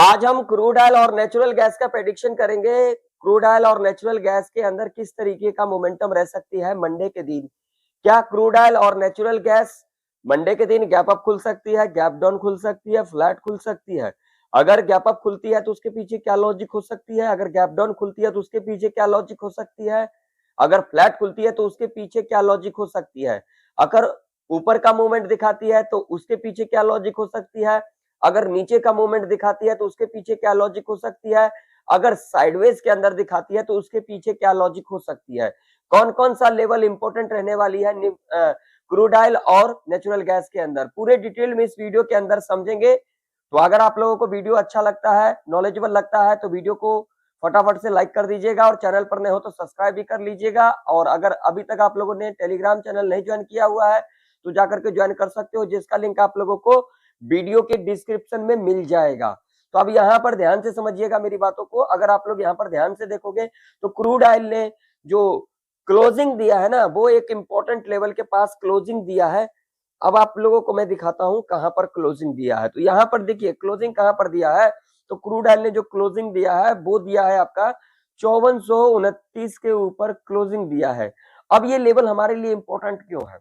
आज हम crude oil और नेचुरल गैस का प्रेडिक्शन करेंगे। क्रूड ऑयल और नेचुरल गैस के अंदर किस तरीके का मोमेंटम रह सकती है मंडे के दिन। क्या क्रूड ऑयल और नेचुरल गैस मंडे के दिन गैप अप खुल सकती है, गैप डाउन खुल सकती है, फ्लैट खुल सकती है? अगर गैप अप खुलती है तो उसके पीछे क्या लॉजिक हो सकती है? अगर गैप डाउन खुलती है तो उसके पीछे क्या लॉजिक हो सकती है? अगर फ्लैट खुलती है तो उसके पीछे क्या लॉजिक हो सकती है? अगर ऊपर का मूवमेंट दिखाती है तो उसके पीछे क्या लॉजिक हो सकती है? अगर नीचे का मूवमेंट दिखाती है तो उसके पीछे क्या लॉजिक हो सकती है? अगर साइडवेज के अंदर दिखाती है तो उसके पीछे क्या लॉजिक हो सकती है? कौन कौन सा लेवल इंपॉर्टेंट रहने वाली है क्रूड ऑयल और नेचुरल गैस के अंदर, पूरे डिटेल में इस वीडियो के अंदर समझेंगे। तो अगर आप लोगों को वीडियो अच्छा लगता है, नॉलेजेबल लगता है तो वीडियो को फटाफट से लाइक कर दीजिएगा और चैनल पर नए हो तो सब्सक्राइब भी कर लीजिएगा। और अगर अभी तक आप लोगों ने टेलीग्राम चैनल नहीं ज्वाइन किया हुआ है तो जाकर के ज्वाइन कर सकते हो, जिसका लिंक आप लोगों को वीडियो के डिस्क्रिप्शन में मिल जाएगा। तो अब यहाँ पर ध्यान से समझिएगा मेरी बातों को। अगर आप लोग यहाँ पर ध्यान से देखोगे तो क्रूड ऑयल ने जो क्लोजिंग दिया है ना, वो एक इंपॉर्टेंट लेवल के पास क्लोजिंग दिया है। अब आप लोगों को मैं दिखाता हूं कहां पर क्लोजिंग दिया है। तो यहाँ पर देखिए क्लोजिंग कहां पर दिया है। तो क्रूड ऑयल ने जो क्लोजिंग दिया है वो दिया है आपका 5429 के ऊपर क्लोजिंग दिया है। अब ये लेवल हमारे लिए इंपॉर्टेंट क्यों है,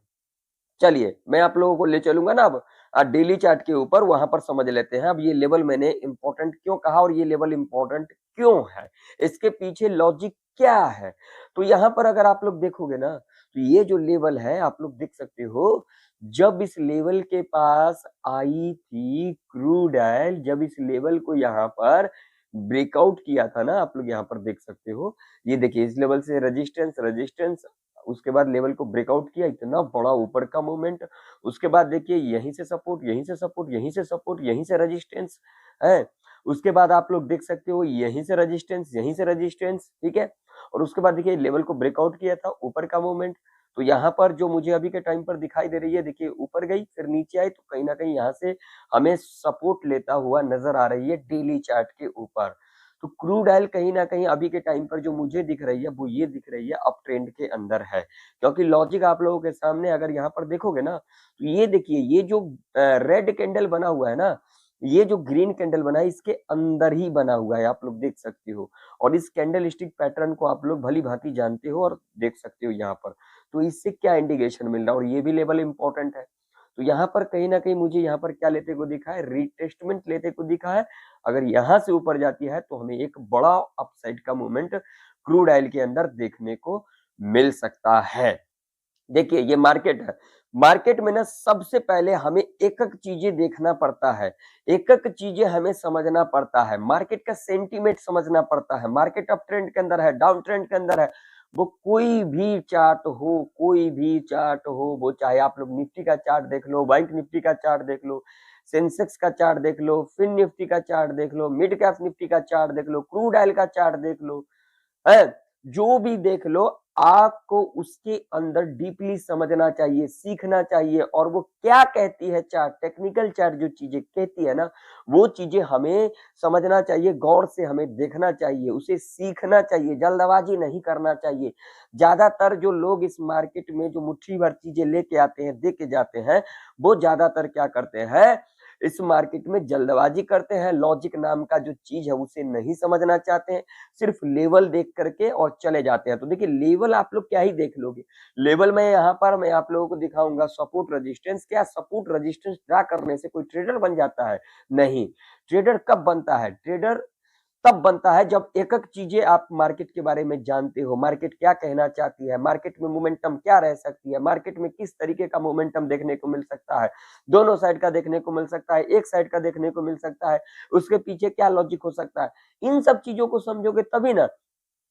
चलिए मैं आप लोगों को ले चलूंगा ना अब डेली चार्ट के ऊपर, वहां पर समझ लेते हैं। अब ये लेवल मैंने इंपॉर्टेंट क्यों कहा और ये लेवल इंपॉर्टेंट क्यों है, इसके पीछे लॉजिक क्या है। तो यहाँ पर अगर आप लोग देखोगे ना तो ये जो लेवल है आप लोग देख सकते हो, जब इस लेवल के पास आई थी क्रूड ऑयल, जब इस लेवल को यहाँ पर ब्रेकआउट किया था ना, आप लोग यहाँ पर देख सकते हो, ये देखिए इस लेवल से रेजिस्टेंस रेजिस्टेंस, उसके बाद लेवल को ब्रेकआउट किया, इतना बड़ा ऊपर का मूवमेंट। उसके बाद देखिए यहीं से सपोर्ट, यहीं से सपोर्ट, यहीं से सपोर्ट, यहीं से रेजिस्टेंस है। उसके बाद आप लोग देख सकते हो यहीं से रेजिस्टेंस, यहीं से रेजिस्टेंस, ठीक है। और उसके बाद देखिए लेवल को ब्रेकआउट किया था, ऊपर का मूवमेंट। तो यहाँ पर जो मुझे अभी के टाइम पर दिखाई दे रही है, देखिए ऊपर गई फिर नीचे आई, तो कहीं ना कहीं यहाँ से हमें सपोर्ट लेता हुआ नजर आ रही है डेली चार्ट के ऊपर। तो क्रूड ऑयल कहीं ना कहीं अभी के टाइम पर जो मुझे दिख रही है वो ये दिख रही है अप ट्रेंड के अंदर है। क्योंकि लॉजिक आप लोगों के सामने अगर यहाँ पर देखोगे ना तो ये देखिए ये जो रेड कैंडल बना हुआ है ना, ये जो ग्रीन कैंडल बना है इसके अंदर ही बना हुआ है, आप लोग देख सकते हो। और इस कैंडल स्टिक पैटर्न को आप लोग भली भांति जानते हो और देख सकते हो यहाँ पर। तो इससे क्या इंडिकेशन मिल रहा है, और ये भी लेवल इंपॉर्टेंट है। तो यहाँ पर कहीं ना कहीं मुझे यहाँ पर क्या लेते को दिखा है, रिटेस्टमेंट लेते को दिखा है। अगर यहाँ से ऊपर जाती है तो हमें एक बड़ा अपसाइड का मूवमेंट क्रूड ऑयल के अंदर देखने को मिल सकता है। देखिए ये मार्केट है, मार्केट में ना सबसे पहले हमें एक एक चीजें देखना पड़ता है, एक एक चीजें हमें समझना पड़ता है, मार्केट का सेंटीमेंट समझना पड़ता है। मार्केट अप ट्रेंड के अंदर है, डाउन ट्रेंड के अंदर है, वो कोई भी चार्ट हो, कोई भी चार्ट हो, वो चाहे आप लोग निफ्टी का चार्ट देख लो, बैंक निफ्टी का चार्ट देख लो, सेंसेक्स का चार्ट देख लो, फिन निफ्टी का चार्ट देख लो, मिड कैप निफ्टी का चार्ट देख लो, क्रूड ऑयल का चार्ट देख लो, है जो भी देख लो, आपको उसके अंदर डीपली समझना चाहिए, सीखना चाहिए। और वो क्या कहती है चार्ट, टेक्निकल चार्ट जो चीजें कहती है ना, वो चीजें हमें समझना चाहिए, गौर से हमें देखना चाहिए, उसे सीखना चाहिए, जल्दबाजी नहीं करना चाहिए। ज्यादातर जो लोग इस मार्केट में जो मुट्ठी भर चीजें लेके आते हैं, दे के जाते हैं, वो ज्यादातर क्या करते हैं, इस मार्केट में जल्दबाजी करते हैं, लॉजिक नाम का जो चीज है उसे नहीं समझना चाहते हैं, सिर्फ लेवल देख करके और चले जाते हैं। तो देखिए लेवल आप लोग क्या ही देख लोगे, लेवल में यहाँ पर मैं आप लोगों को दिखाऊंगा सपोर्ट रेजिस्टेंस। क्या सपोर्ट रेजिस्टेंस ड्रा करने से कोई ट्रेडर बन जाता है? नहीं। ट्रेडर कब बनता है? ट्रेडर तब बनता है जब एक एक चीजें आप मार्केट के बारे में जानते हो, मार्केट क्या कहना चाहती है, मार्केट में मोमेंटम क्या रह सकती है, मार्केट में किस तरीके का मोमेंटम देखने को मिल सकता है, दोनों साइड का देखने को मिल सकता है, एक साइड का देखने को मिल सकता है, उसके पीछे क्या लॉजिक हो सकता है। इन सब चीजों को समझोगे तभी ना,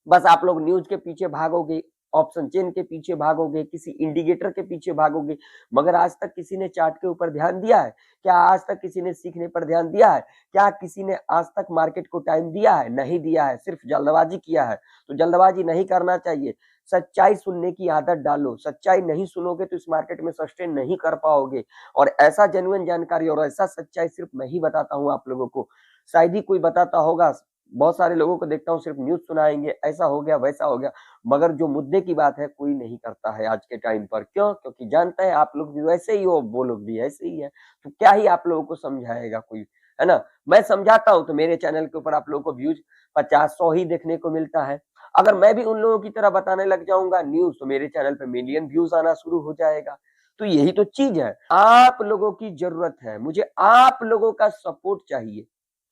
बस आप लोग न्यूज के पीछे भागोगे, ऑप्शन चेन के पीछे भागोगे, किसी इंडिकेटर के पीछे भागोगे, मगर आज तक किसी ने चार्ट के ऊपर ध्यान दिया है क्या? आज तक किसी ने सीखने पर ध्यान दिया है क्या? किसी ने आज तक मार्केट को टाइम दिया है? नहीं दिया है, सिर्फ जल्दबाजी किया है। तो जल्दबाजी नहीं करना चाहिए, सच्चाई सुनने की आदत डालो। सच्चाई नहीं सुनोगे तो इस मार्केट में सस्टेन नहीं कर पाओगे। और ऐसा जेन्युइन जानकारी और ऐसा सच्चाई सिर्फ मैं ही बताता हूँ आप लोगों को, शायद ही कोई बताता होगा। बहुत सारे लोगों को देखता हूँ सिर्फ न्यूज सुनाएंगे, ऐसा हो गया वैसा हो गया, मगर जो मुद्दे की बात है कोई नहीं करता है आज के टाइम पर। क्यों? क्योंकि जानता है आप लोग भी वैसे ही हो, वो लोग भी ऐसे ही है, तो क्या ही आप लोगों को समझाएगा कोई, है ना। मैं समझाता हूँ तो मेरे चैनल के ऊपर आप लोगों को व्यूज 50-100 ही देखने को मिलता है। अगर मैं भी उन लोगों की तरह बताने लग जाऊंगा न्यूज तो मेरे चैनल पे मिलियन व्यूज आना शुरू हो जाएगा। तो यही तो चीज है, आप लोगों की जरूरत है, मुझे आप लोगों का सपोर्ट चाहिए,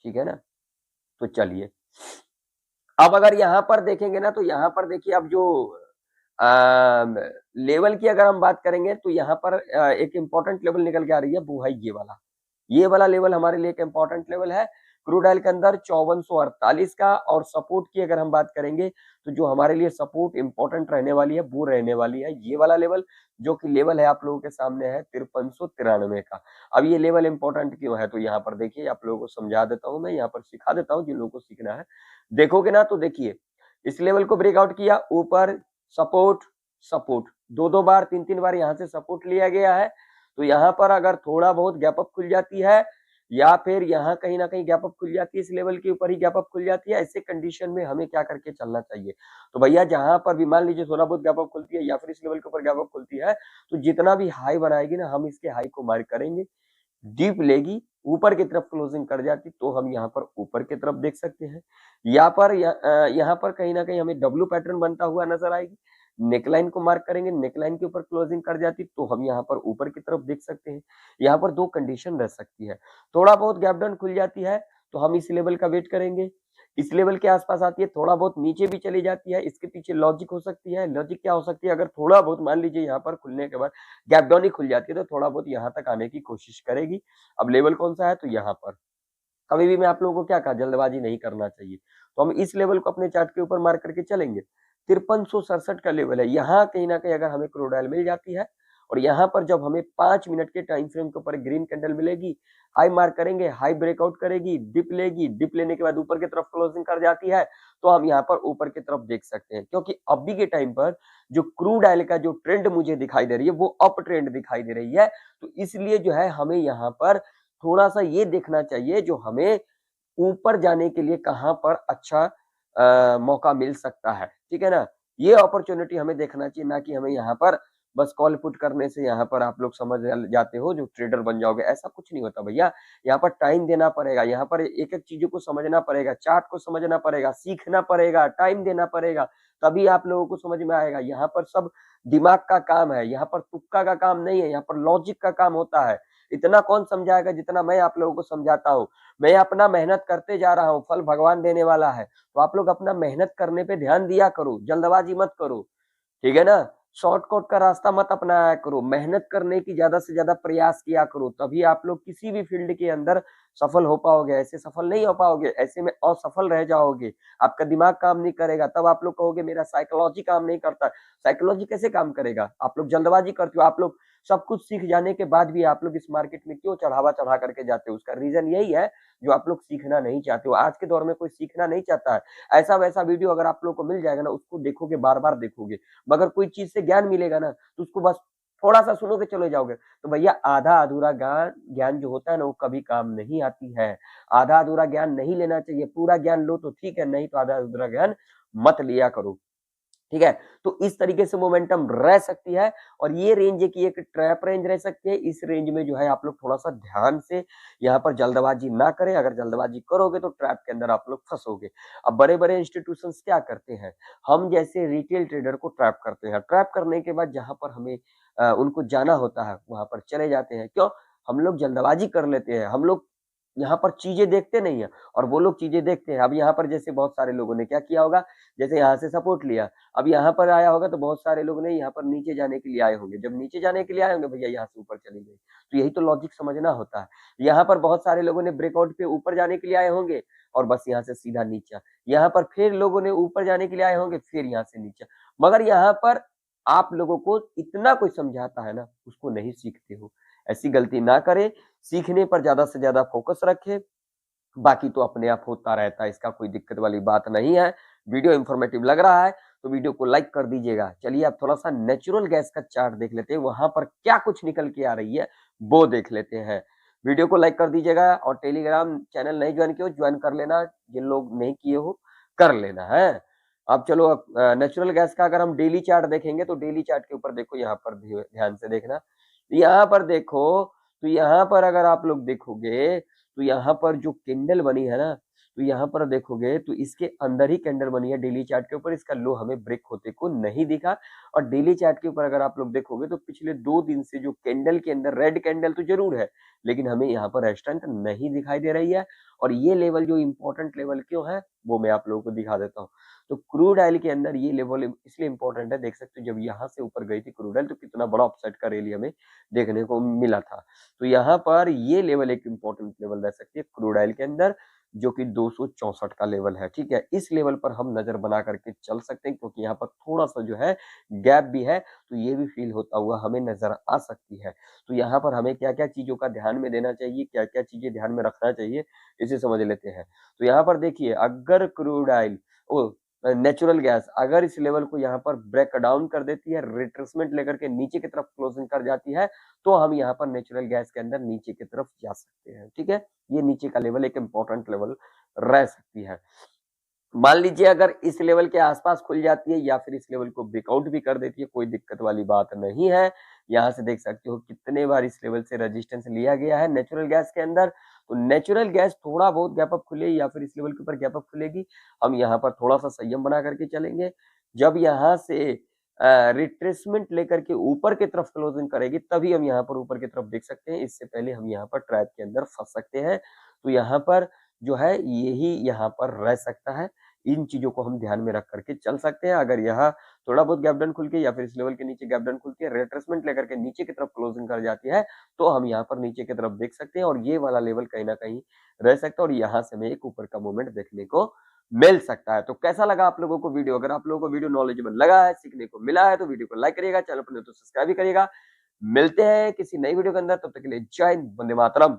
ठीक है ना। तो चलिए, अब अगर यहाँ पर देखेंगे ना तो यहाँ पर देखिए, अब जो लेवल की अगर हम बात करेंगे तो यहाँ पर एक इंपॉर्टेंट लेवल निकल के आ रही है, वो है ये वाला लेवल हमारे लिए एक इंपॉर्टेंट लेवल है क्रूड ऑयल के अंदर 5448 का। और सपोर्ट की अगर हम बात करेंगे तो जो हमारे लिए सपोर्ट इंपॉर्टेंट रहने वाली है वो रहने वाली है ये वाला लेवल, जो कि लेवल है आप लोगों के सामने है 5393 का। अब ये लेवल इंपॉर्टेंट क्यों है, तो यहाँ पर देखिए आप लोगों को समझा देता हूँ, मैं यहाँ पर सिखा देता हूँ जिन लोगों को सीखना है। देखोगे ना तो देखिए, इस लेवल को ब्रेकआउट किया, ऊपर सपोर्ट, सपोर्ट, दो बार 3 बार यहाँ से सपोर्ट लिया गया है। तो यहाँ पर अगर थोड़ा बहुत गैप अप खुल जाती है या फिर यहाँ कहीं ना कहीं गैप अप खुल जाती है, इस लेवल के ऊपर ही गैप अप खुल जाती है, ऐसे कंडीशन में हमें क्या करके चलना चाहिए। तो भैया जहां पर भी मान लीजिए थोड़ा बहुत गैप अप खुलती है या फिर इस लेवल के ऊपर गैप अप खुलती है, तो जितना भी हाई बनाएगी ना, हम इसके हाई को मार्क करेंगे, डीप लेगी, ऊपर की तरफ क्लोजिंग कर जाती तो हम यहाँ पर ऊपर की तरफ देख सकते हैं। यहाँ पर कहीं ना कहीं हमें डब्ल्यू पैटर्न बनता हुआ नजर आएगी, नेकलाइन को मार्क करेंगे, नेकलाइन के ऊपर क्लोजिंग कर जाती तो हम यहाँ पर ऊपर की तरफ देख सकते हैं। यहाँ पर दो कंडीशन रह सकती है, थोड़ा बहुत गैप डाउन खुल जाती है तो हम इस लेवल का वेट करेंगे, इस लेवल के आसपास आती है, थोड़ा बहुत नीचे भी चली जाती है, इसके पीछे लॉजिक हो सकती है। लॉजिक क्या हो सकती है, अगर थोड़ा बहुत मान लीजिए यहाँ पर खुलने के बाद गैप डाउन ही खुल जाती है तो थोड़ा बहुत यहाँ तक आने की कोशिश करेगी। अब लेवल कौन सा है, तो यहाँ पर कभी भी मैं आप लोगों को क्या कहा, जल्दबाजी नहीं करना चाहिए। तो हम इस लेवल को अपने चार्ट के ऊपर मार्क करके चलेंगे, 5367 का लेवल है। यहाँ कहीं ना कहीं अगर हमें क्रूड ऑयल मिल जाती है और यहाँ पर जब हमें 5 मिनट के टाइम फ्रेम के ऊपर ग्रीन कैंडल मिलेगी, हाई मार्क करेंगे, हाई ब्रेकआउट करेगी, डिप लेगी, डिप लेने के बाद ऊपर की तरफ क्लोजिंग कर जाती है तो हम यहाँ पर ऊपर की तरफ देख सकते हैं। क्योंकि अभी के टाइम पर जो क्रूड ऑयल का जो ट्रेंड मुझे दिखाई दे रही है वो अप ट्रेंड दिखाई दे रही है, तो इसलिए जो है हमें यहाँ पर थोड़ा सा ये देखना चाहिए जो हमें ऊपर जाने के लिए कहाँ पर अच्छा मौका मिल सकता है, ठीक है ना। ये अपॉर्चुनिटी हमें देखना चाहिए, ना कि हमें यहाँ पर बस कॉल पुट करने से यहाँ पर आप लोग समझ जाते हो जो ट्रेडर बन जाओगे, ऐसा कुछ नहीं होता भैया। यहाँ पर टाइम देना पड़ेगा, यहाँ पर एक एक चीजों को समझना पड़ेगा, चार्ट को समझना पड़ेगा, सीखना पड़ेगा, टाइम देना पड़ेगा, तभी आप लोगों को समझ में आएगा। यहाँ पर सब दिमाग का काम है, यहाँ पर तुक्का का काम नहीं है, यहाँ पर लॉजिक का काम होता है। इतना कौन समझाएगा जितना मैं आप लोगों को समझाता हूँ। मैं अपना मेहनत करते जा रहा हूँ, फल भगवान देने वाला है, तो आप लोग अपना मेहनत करने पे ध्यान दिया करो, जल्दबाजी मत करो, ठीक है ना। शॉर्टकट का रास्ता मत अपनाया करो, मेहनत करने की ज्यादा से ज्यादा प्रयास किया करो, तभी आप लोग किसी भी फील्ड के अंदर सफल हो पाओगे। ऐसे सफल नहीं हो पाओगे, ऐसे में असफल रह जाओगे, आपका दिमाग काम नहीं करेगा, तब आप लोग कहोगे मेरा साइकोलॉजी काम नहीं करता। साइकोलॉजी कैसे काम करेगा, आप लोग जल्दबाजी करते हो। आप लोग सब कुछ सीख जाने के बाद भी आप लोग इस मार्केट में क्यों चढ़ावा चढ़ा करके जाते हो, उसका रीजन यही है जो आप लोग सीखना नहीं चाहते हो। आज के दौर में कोई सीखना नहीं चाहता है। ऐसा वैसा वीडियो अगर आप लोग को मिल जाएगा ना, उसको देखोगे, बार बार देखोगे, मगर कोई चीज से ज्ञान मिलेगा ना तो उसको बस थोड़ा सा सुनोगे चले जाओगे। तो भैया आधा अधूरा ज्ञान ज्ञान जो होता है ना वो कभी काम नहीं आती है। आधा अधूरा ज्ञान नहीं लेना चाहिए, पूरा ज्ञान लो तो ठीक है, नहीं तो आधा अधूरा ज्ञान मत लिया करो, ठीक है। तो इस तरीके से मोमेंटम रह सकती है और ये रेंज की एक ट्रैप रेंज रह सकती है। इस रेंज में जो है आप लोग थोड़ा सा ध्यान से यहाँ पर जल्दबाजी ना करें, अगर जल्दबाजी करोगे तो ट्रैप के अंदर आप लोग फंसोगे। अब बड़े बड़े इंस्टीट्यूशंस क्या करते हैं, हम जैसे रिटेल ट्रेडर को ट्रैप करते हैं, ट्रैप करने के बाद जहां पर हमें उनको जाना होता है वहां पर चले जाते हैं। क्यों, हम लोग जल्दबाजी कर लेते हैं, हम लोग यहाँ पर चीजें देखते नहीं है और वो लोग चीजें देखते हैं। अब यहाँ पर जैसे बहुत सारे लोगों ने क्या किया होगा, जैसे यहाँ से सपोर्ट लिया, अब यहाँ पर आया होगा तो बहुत सारे लोग ने यहाँ पर नीचे जाने के लिए आए होंगे, जब नीचे जाने के लिए आए होंगे भैया यहाँ से ऊपर चली गई। तो यही तो लॉजिक समझना होता है। यहाँ पर बहुत सारे लोगों ने ब्रेकआउट पे ऊपर जाने के लिए आए होंगे और बस यहाँ से सीधा नीचा, यहाँ पर फिर लोगों ने ऊपर जाने के लिए आए होंगे फिर यहाँ से नीचा, मगर यहाँ पर आप लोगों को इतना कोई समझाता है ना, उसको नहीं सीखते हो। ऐसी गलती ना करे, सीखने पर ज्यादा से ज्यादा फोकस रखे, बाकी तो अपने आप होता रहता है, इसका कोई दिक्कत वाली बात नहीं है। वीडियो इंफॉर्मेटिव लग रहा है तो वीडियो को लाइक कर दीजिएगा। चलिए अब थोड़ा सा नेचुरल गैस का चार्ट देख लेते हैं, वहां पर क्या कुछ निकल के आ रही है वो देख लेते हैं। वीडियो को लाइक कर दीजिएगा और टेलीग्राम चैनल नहीं ज्वाइन किए हो ज्वाइन कर लेना, जिन लोग नहीं किए हो कर लेना है। अब चलो, नेचुरल गैस का अगर हम डेली चार्ट देखेंगे तो डेली चार्ट के ऊपर देखो, यहाँ पर ध्यान से देखना, यहाँ पर देखो, तो यहाँ पर अगर आप लोग देखोगे तो यहाँ पर जो कैंडल बनी है ना, तो यहाँ पर देखोगे तो इसके अंदर ही कैंडल बनी है डेली चार्ट के ऊपर, इसका लो हमें ब्रेक होते को नहीं दिखा। और डेली चार्ट के ऊपर अगर आप लोग देखोगे तो पिछले 2 दिन से जो कैंडल के अंदर रेड कैंडल तो जरूर है, लेकिन हमें यहाँ पर स्ट्रेंथ नहीं दिखाई दे रही है। और ये लेवल जो इंपॉर्टेंट लेवल क्यों है वो मैं आप लोगों को दिखा देता हूँ। तो क्रूड ऑयल के अंदर ये लेवल इसलिए इंपॉर्टेंट है, देख सकते हो जब यहाँ से ऊपर गई थी क्रूड ऑयल तो कितना बड़ा अपसाइड का रैली हमें देखने को मिला था। तो यहाँ पर ये लेवल एक इंपॉर्टेंट लेवल रह सकती है क्रूड ऑयल के अंदर, जो कि 264 का लेवल है। ठीक है, इस लेवल पर हम नजर बना करके चल सकते हैं, क्योंकि यहाँ पर थोड़ा सा जो है गैप भी है, तो ये भी फील होता हुआ हमें नजर आ सकती है। तो यहाँ पर हमें क्या क्या चीजों का ध्यान में देना चाहिए, क्या क्या चीजें ध्यान में रखना चाहिए, इसे समझ लेते हैं। तो यहाँ पर देखिए, अगर क्रूड ऑयल नेचुरल गैस अगर इस लेवल को यहाँ पर ब्रेक डाउन कर देती है, रिट्रेसमेंट लेकर के नीचे की तरफ क्लोजिंग कर जाती है, तो हम यहाँ पर नेचुरल गैस के अंदर नीचे की तरफ जा सकते हैं। ठीक है, ये नीचे का लेवल एक इंपॉर्टेंट लेवल रह सकती है। मान लीजिए अगर इस लेवल के आसपास खुल जाती है या फिर इस लेवल को ब्रेकआउट भी कर देती है, कोई दिक्कत वाली बात नहीं है। यहाँ से देख सकते हो कितने बार इस लेवल से रेजिस्टेंस लिया गया है नेचुरल गैस के अंदर। तो नेचुरल गैस थोड़ा बहुत गैप अप खुले या फिर इस लेवल के ऊपर गैप अप खुलेगी, हम यहाँ पर थोड़ा सा संयम बना करके चलेंगे। जब यहाँ से रिट्रेसमेंट लेकर के ऊपर की तरफ क्लोजिंग करेगी, तभी हम यहाँ पर ऊपर की तरफ देख सकते हैं। इससे पहले हम यहाँ पर ट्रैप के अंदर फंस सकते हैं। तो यहाँ पर जो है यही यहाँ पर रह सकता है। इन चीजों को हम ध्यान में रख करके चल सकते हैं। अगर यहाँ थोड़ा बहुत गैप डाउन खुल के या फिर इस लेवल के नीचे गैप डाउन खुल के रिट्रेसमेंट लेकर के नीचे की तरफ क्लोजिंग कर जाती है, तो हम यहाँ पर नीचे की तरफ देख सकते हैं और ये वाला लेवल कहीं ना कहीं रह सकता है और यहाँ से हमें एक ऊपर का मूवमेंट देखने को मिल सकता है। तो कैसा लगा आप लोगों को वीडियो? अगर आप लोगों को वीडियो नॉलेजेबल लगा है, सीखने को मिला है, तो वीडियो को लाइक करिएगा, चैनल पर नहीं तो सब्सक्राइब भी करिएगा। मिलते हैं किसी नई वीडियो के अंदर, तब तक के लिए जय हिंद, वंदे मातरम।